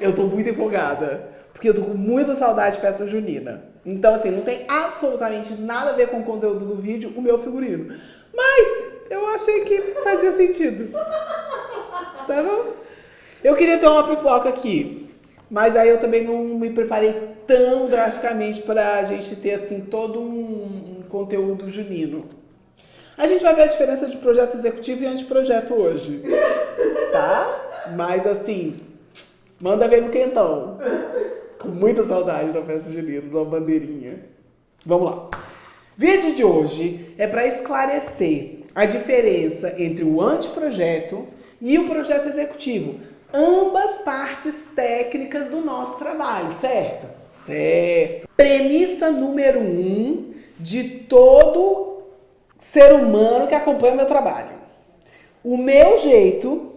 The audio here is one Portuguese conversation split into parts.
Eu tô muito empolgada, porque eu tô com muita saudade de festa junina. Então, assim, não tem absolutamente nada a ver com o conteúdo do vídeo, o meu figurino. Mas eu achei que fazia sentido. Tá bom? Eu queria ter uma pipoca aqui, mas aí eu também não me preparei tão drasticamente pra gente ter, assim, todo um conteúdo junino. A gente vai ver a diferença de projeto executivo e anteprojeto hoje, tá? Mas, assim, manda ver no quentão. Com muita saudade da festa junina, da bandeirinha. Vamos lá. Vídeo de hoje é para esclarecer a diferença entre o anteprojeto e o projeto executivo. Ambas partes técnicas do nosso trabalho, certo? Certo. Premissa número 1 de todo ser humano que acompanha o meu trabalho. O meu jeito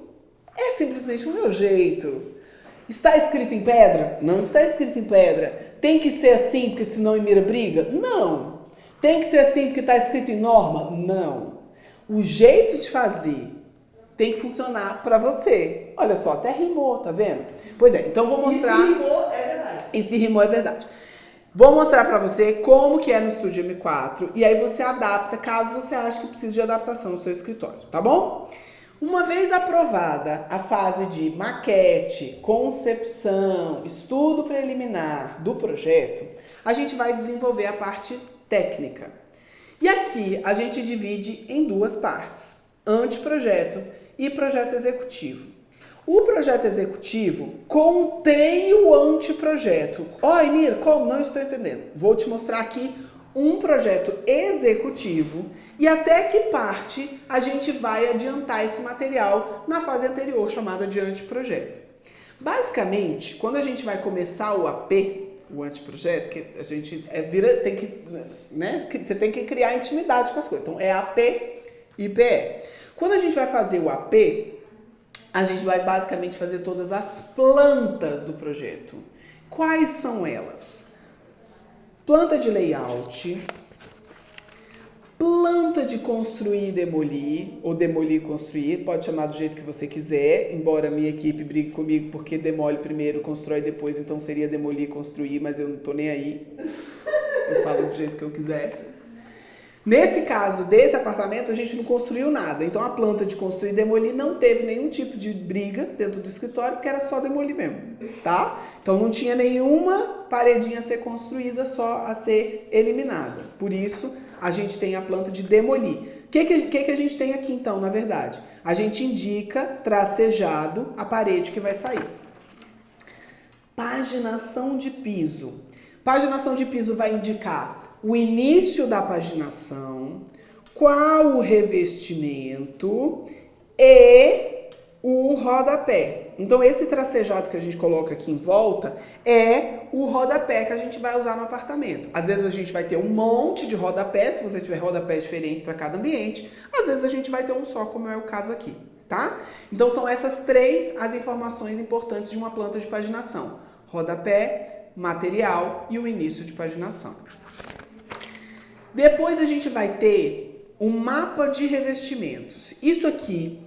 é simplesmente o meu jeito. Está escrito em pedra? Não está escrito em pedra. Tem que ser assim porque senão Emira briga? Não. Tem que ser assim porque está escrito em norma? Não. O jeito de fazer tem que funcionar para você. Olha só, até rimou, tá vendo? Pois é, então vou mostrar... E se rimou, é verdade. E se rimou, é verdade. Vou mostrar para você como que é no Estúdio M4 e aí você adapta caso você ache que precisa de adaptação no seu escritório, tá bom? Uma vez aprovada a fase de maquete, concepção, estudo preliminar do projeto, a gente vai desenvolver a parte técnica. E aqui a gente divide em duas partes, anteprojeto e projeto executivo. O projeto executivo contém o anteprojeto. Ó, Emir, como? Não estou entendendo. Vou te mostrar aqui um projeto executivo e até que parte a gente vai adiantar esse material na fase anterior, chamada de anteprojeto. Basicamente, quando a gente vai começar o AP, o anteprojeto, que a gente tem que, né? Você tem que criar intimidade com as coisas. Então, é AP e PE. Quando a gente vai fazer o AP, a gente vai basicamente fazer todas as plantas do projeto. Quais são elas? Planta de layout, planta de construir e demolir, ou demolir e construir, pode chamar do jeito que você quiser, embora a minha equipe brigue comigo porque demole primeiro, constrói depois, então seria demolir e construir, mas eu não tô nem aí. Eu falo do jeito que eu quiser. Nesse caso desse apartamento, a gente não construiu nada. Então, a planta de construir e demolir não teve nenhum tipo de briga dentro do escritório, porque era só demolir mesmo, tá? Então, não tinha nenhuma paredinha a ser construída, só a ser eliminada. Por isso, a gente tem a planta de demolir. O que a gente tem aqui, então, na verdade? A gente indica, tracejado, a parede que vai sair. Paginação de piso. Paginação de piso vai indicar o início da paginação, qual o revestimento e o rodapé. Então, esse tracejado que a gente coloca aqui em volta é o rodapé que a gente vai usar no apartamento. Às vezes a gente vai ter um monte de rodapé, se você tiver rodapés diferentes para cada ambiente. Às vezes a gente vai ter um só, como é o caso aqui, tá? Então, são essas três as informações importantes de uma planta de paginação. Rodapé, material e o início de paginação. Depois a gente vai ter um mapa de revestimentos. Isso aqui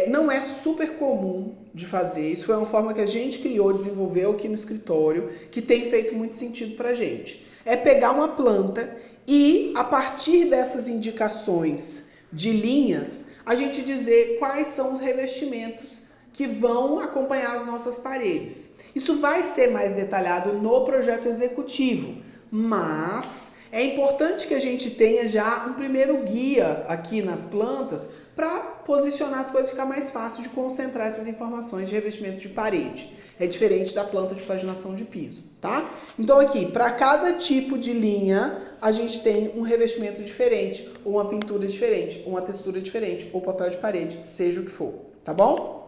não é super comum de fazer. Isso foi uma forma que a gente criou, desenvolveu aqui no escritório, que tem feito muito sentido pra gente. É pegar uma planta e, a partir dessas indicações de linhas, a gente dizer quais são os revestimentos que vão acompanhar as nossas paredes. Isso vai ser mais detalhado no projeto executivo, mas é importante que a gente tenha já um primeiro guia aqui nas plantas para posicionar as coisas, ficar mais fácil de concentrar essas informações de revestimento de parede. É diferente da planta de paginação de piso, tá? Então aqui, para cada tipo de linha, a gente tem um revestimento diferente, ou uma pintura diferente, ou uma textura diferente, ou papel de parede, seja o que for, tá bom?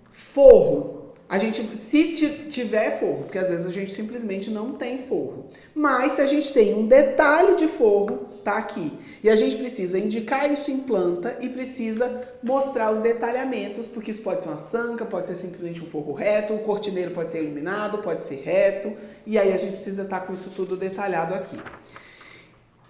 Forro. A gente, se tiver forro, porque às vezes a gente simplesmente não tem forro. Mas se a gente tem um detalhe de forro, tá aqui. E a gente precisa indicar isso em planta e precisa mostrar os detalhamentos, porque isso pode ser uma sanca, pode ser simplesmente um forro reto, o cortineiro pode ser iluminado, pode ser reto. E aí a gente precisa estar com isso tudo detalhado aqui.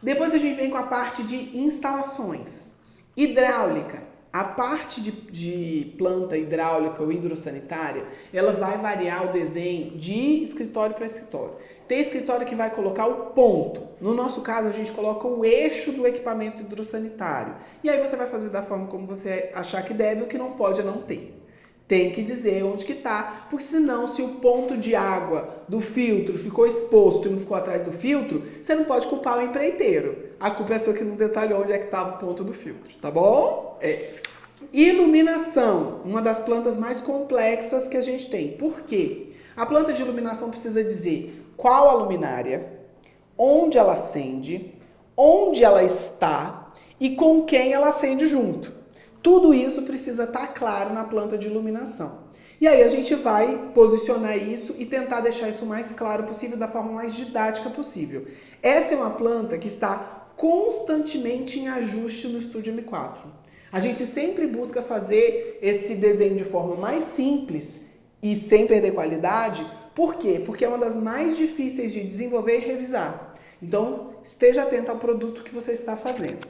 Depois a gente vem com a parte de instalações. Hidráulica. A parte de planta hidráulica ou hidrossanitária, ela vai variar o desenho de escritório para escritório. Tem escritório que vai colocar o ponto. No nosso caso, a gente coloca o eixo do equipamento hidrossanitário. E aí você vai fazer da forma como você achar que deve, o que não pode é não ter. Tem que dizer onde que tá, porque senão se o ponto de água do filtro ficou exposto e não ficou atrás do filtro, você não pode culpar o empreiteiro. A culpa é sua que não detalhou onde é que estava o ponto do filtro, tá bom? Iluminação, uma das plantas mais complexas que a gente tem. Por quê? A planta de iluminação precisa dizer qual a luminária, onde ela acende, onde ela está e com quem ela acende junto. Tudo isso precisa estar claro na planta de iluminação. E aí a gente vai posicionar isso e tentar deixar isso o mais claro possível, da forma mais didática possível. Essa é uma planta que está constantemente em ajuste no Estúdio M4. A gente sempre busca fazer esse desenho de forma mais simples e sem perder qualidade. Por quê? Porque é uma das mais difíceis de desenvolver e revisar. Então, esteja atento ao produto que você está fazendo.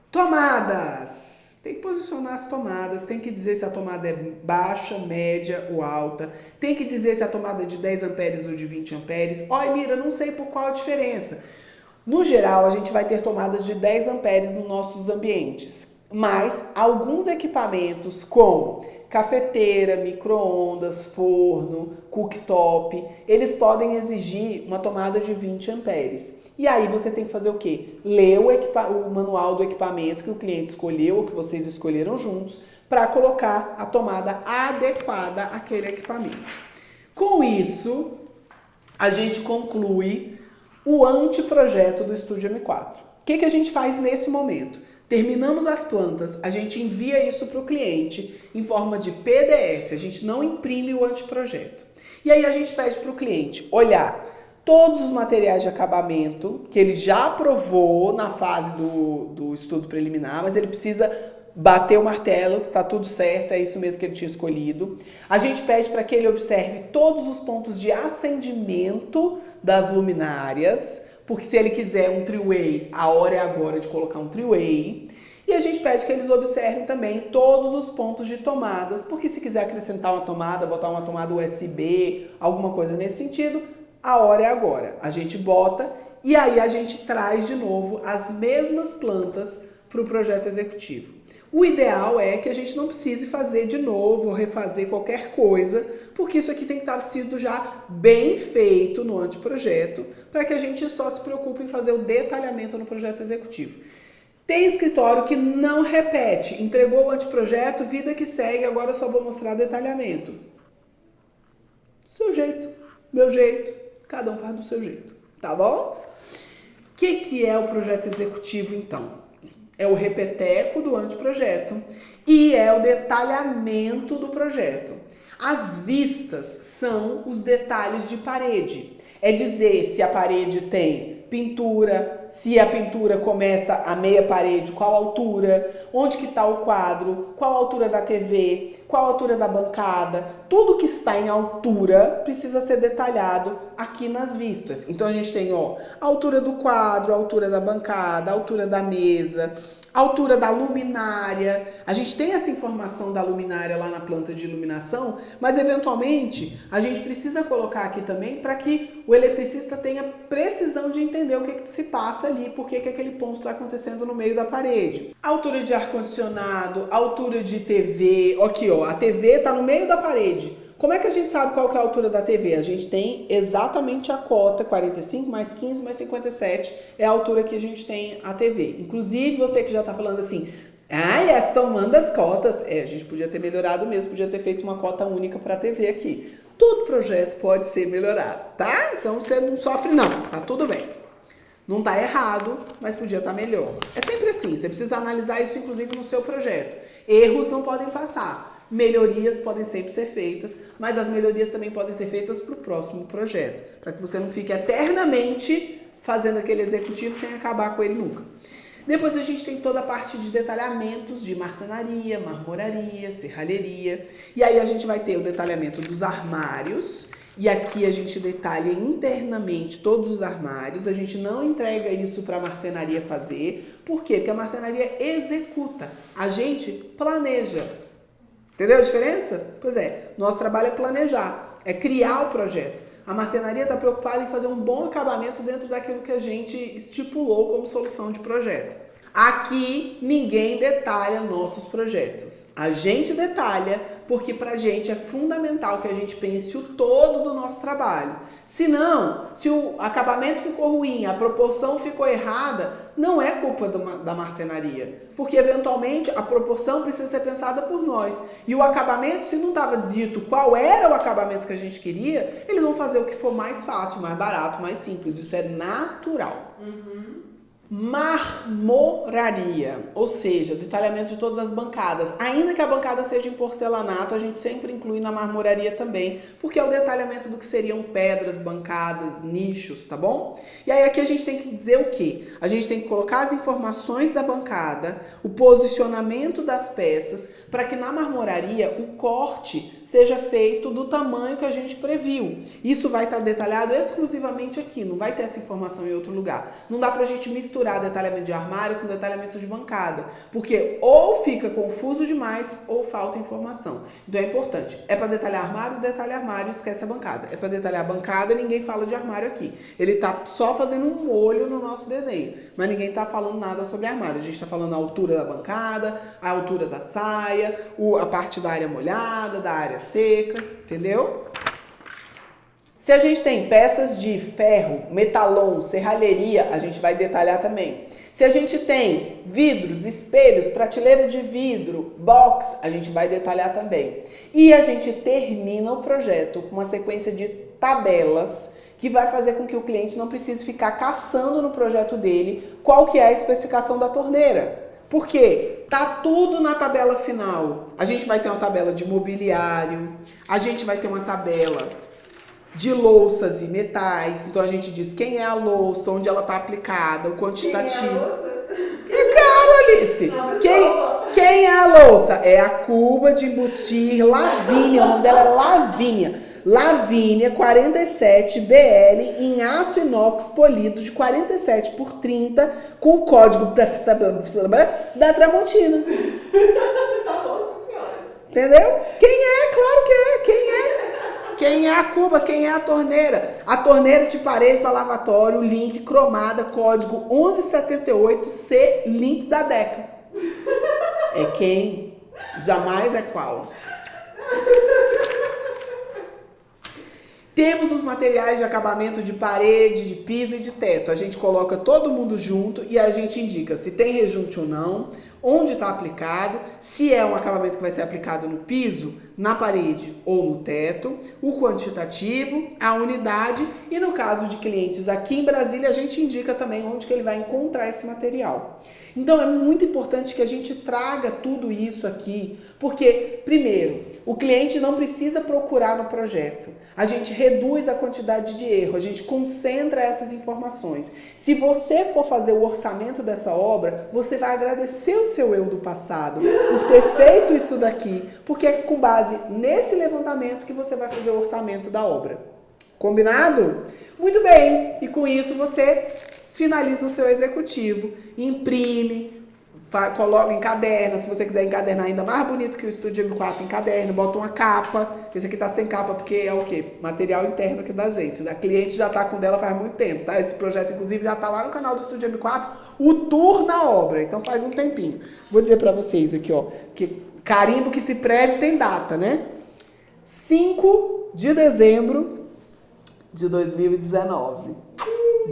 Tomadas! Tem que posicionar as tomadas, tem que dizer se a tomada é baixa, média ou alta, tem que dizer se a tomada é de 10 amperes ou de 20 amperes. Olha, Mira, não sei por qual a diferença. No geral, a gente vai ter tomadas de 10 amperes nos nossos ambientes, mas alguns equipamentos como cafeteira, micro-ondas, forno, cooktop, eles podem exigir uma tomada de 20 amperes. E aí você tem que fazer o quê? Ler o manual do equipamento que o cliente escolheu ou que vocês escolheram juntos para colocar a tomada adequada àquele equipamento. Com isso, a gente conclui o anteprojeto do Estúdio M4. O que a gente faz nesse momento? Terminamos as plantas, a gente envia isso para o cliente em forma de PDF, a gente não imprime o anteprojeto. E aí a gente pede para o cliente olhar todos os materiais de acabamento que ele já aprovou na fase do estudo preliminar, mas ele precisa bater o martelo, que está tudo certo, é isso mesmo que ele tinha escolhido. A gente pede para que ele observe todos os pontos de acendimento das luminárias, porque se ele quiser um three-way, a hora é agora de colocar um three-way. E a gente pede que eles observem também todos os pontos de tomadas, porque se quiser acrescentar uma tomada, botar uma tomada USB, alguma coisa nesse sentido, a hora é agora. A gente bota e aí a gente traz de novo as mesmas plantas para o projeto executivo. O ideal é que a gente não precise fazer de novo ou refazer qualquer coisa, porque isso aqui tem que estar sido já bem feito no anteprojeto, para que a gente só se preocupe em fazer o detalhamento no projeto executivo. Tem escritório que não repete, entregou o anteprojeto, vida que segue, agora eu só vou mostrar detalhamento. Seu jeito, meu jeito, cada um faz do seu jeito, tá bom? O que é o projeto executivo então? É o repeteco do anteprojeto e é o detalhamento do projeto. As vistas são os detalhes de parede. É dizer se a parede tem pintura, se a pintura começa a meia parede, qual altura, onde que está o quadro, qual a altura da TV, qual a altura da bancada. Tudo que está em altura precisa ser detalhado aqui nas vistas. Então a gente tem a altura do quadro, a altura da bancada, a altura da mesa, a altura da luminária. A gente tem essa informação da luminária lá na planta de iluminação, mas eventualmente a gente precisa colocar aqui também para que o eletricista tenha precisão de entender o que se passa ali, por que aquele ponto está acontecendo no meio da parede. A altura de ar-condicionado, a altura de TV, aqui a TV está no meio da parede. Como é que a gente sabe qual que é a altura da TV? A gente tem exatamente a cota, 45 mais 15 mais 57 é a altura que a gente tem a TV. Inclusive, você que já está falando assim, é somando as cotas. A gente podia ter melhorado mesmo, podia ter feito uma cota única para a TV aqui. Todo projeto pode ser melhorado, tá? Então você não sofre não, tá tudo bem. Não tá errado, mas podia estar melhor. É sempre assim, você precisa analisar isso inclusive no seu projeto. Erros não podem passar. Melhorias podem sempre ser feitas, mas as melhorias também podem ser feitas para o próximo projeto, para que você não fique eternamente fazendo aquele executivo sem acabar com ele nunca. Depois a gente tem toda a parte de detalhamentos de marcenaria, marmoraria, serralheria, e aí a gente vai ter o detalhamento dos armários E aqui a gente detalha internamente todos os armários, a gente não entrega isso para a marcenaria fazer. Por quê? Porque a marcenaria executa, a gente planeja. Entendeu a diferença? Pois é, nosso trabalho é planejar, é criar o projeto. A marcenaria está preocupada em fazer um bom acabamento dentro daquilo que a gente estipulou como solução de projeto. Aqui ninguém detalha nossos projetos. A gente detalha porque pra gente é fundamental que a gente pense o todo do nosso trabalho. Se não, se o acabamento ficou ruim, a proporção ficou errada, não é culpa da marcenaria. Porque eventualmente a proporção precisa ser pensada por nós. E o acabamento, se não estava dito qual era o acabamento que a gente queria, eles vão fazer o que for mais fácil, mais barato, mais simples. Isso é natural. Marmoraria, ou seja, detalhamento de todas as bancadas. Ainda que a bancada seja em porcelanato, a gente sempre inclui na marmoraria também, porque é o detalhamento do que seriam pedras, bancadas, nichos, tá bom? E aí aqui a gente tem que dizer o quê? A gente tem que colocar as informações da bancada, o posicionamento das peças, para que na marmoraria o corte seja feito do tamanho que a gente previu. Isso vai estar detalhado exclusivamente aqui, não vai ter essa informação em outro lugar. Não dá pra gente misturar detalhamento de armário com detalhamento de bancada, porque ou fica confuso demais ou falta informação. Então é importante, é para detalhar armário, esquece a bancada. É para detalhar a bancada, ninguém fala de armário aqui. Ele tá só fazendo um molho no nosso desenho, mas ninguém tá falando nada sobre armário. A gente tá falando a altura da bancada, a altura da saia, a parte da área molhada, da área seca, entendeu? Se a gente tem peças de ferro, metalon, serralheria, a gente vai detalhar também. Se a gente tem vidros, espelhos, prateleira de vidro, box, a gente vai detalhar também. E a gente termina o projeto com uma sequência de tabelas que vai fazer com que o cliente não precise ficar caçando no projeto dele qual que é a especificação da torneira. Por quê? Tá tudo na tabela final. A gente vai ter uma tabela de mobiliário, a gente vai ter uma tabela de louças e metais. Então a gente diz quem é a louça, onde ela está aplicada, o quantitativo. É claro, Alice. Quem é a louça? É a cuba de embutir Lavínia. O nome dela é Lavínia. Lavínia 47 BL em aço inox polido de 47 por 30 com código da Tramontina. Tá bom, senhora. Entendeu? Quem é? Claro que é. Quem é? Quem é a cuba? Quem é a torneira? A torneira de parede para lavatório, link cromada, código 1178C, link da Deca. É quem? Jamais é qual. Temos os materiais de acabamento de parede, de piso e de teto. A gente coloca todo mundo junto e a gente indica se tem rejunte ou não, onde está aplicado, se é um acabamento que vai ser aplicado no piso, na parede ou no teto, o quantitativo, a unidade e no caso de clientes aqui em Brasília, a gente indica também onde que ele vai encontrar esse material. Então é muito importante que a gente traga tudo isso aqui, porque, primeiro, o cliente não precisa procurar no projeto. A gente reduz a quantidade de erro, a gente concentra essas informações. Se você for fazer o orçamento dessa obra, você vai agradecer o seu eu do passado por ter feito isso daqui, porque é com base nesse levantamento que você vai fazer o orçamento da obra. Combinado? Muito bem, e com isso você finaliza o seu executivo, imprime, coloca, encaderna, se você quiser encadernar ainda mais bonito que o Estúdio M4, encaderna, bota uma capa. Esse aqui tá sem capa porque é o quê? Material interno aqui da gente. A cliente já tá com dela faz muito tempo, tá? Esse projeto, inclusive, já tá lá no canal do Estúdio M4, o tour na obra, então faz um tempinho. Vou dizer pra vocês aqui, ó, que carimbo que se preze tem data, né? 5 de dezembro de 2019.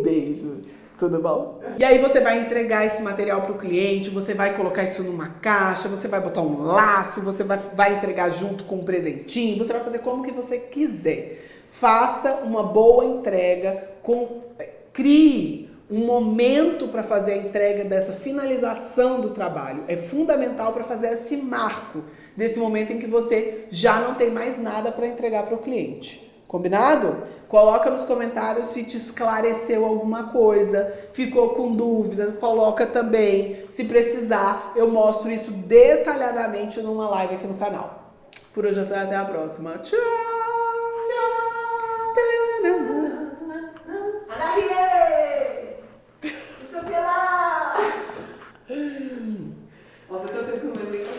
Beijo. Tudo bom? E aí você vai entregar esse material para o cliente, você vai colocar isso numa caixa, você vai botar um laço, você vai entregar junto com um presentinho, você vai fazer como que você quiser. Faça uma boa entrega, crie um momento para fazer a entrega dessa finalização do trabalho. É fundamental para fazer esse marco desse momento em que você já não tem mais nada para entregar para o cliente. Combinado? Coloca nos comentários se te esclareceu alguma coisa, ficou com dúvida, coloca também. Se precisar, eu mostro isso detalhadamente numa live aqui no canal. Por hoje é só, até a próxima. Tchau! Tchau! eu tô tentando lembrar.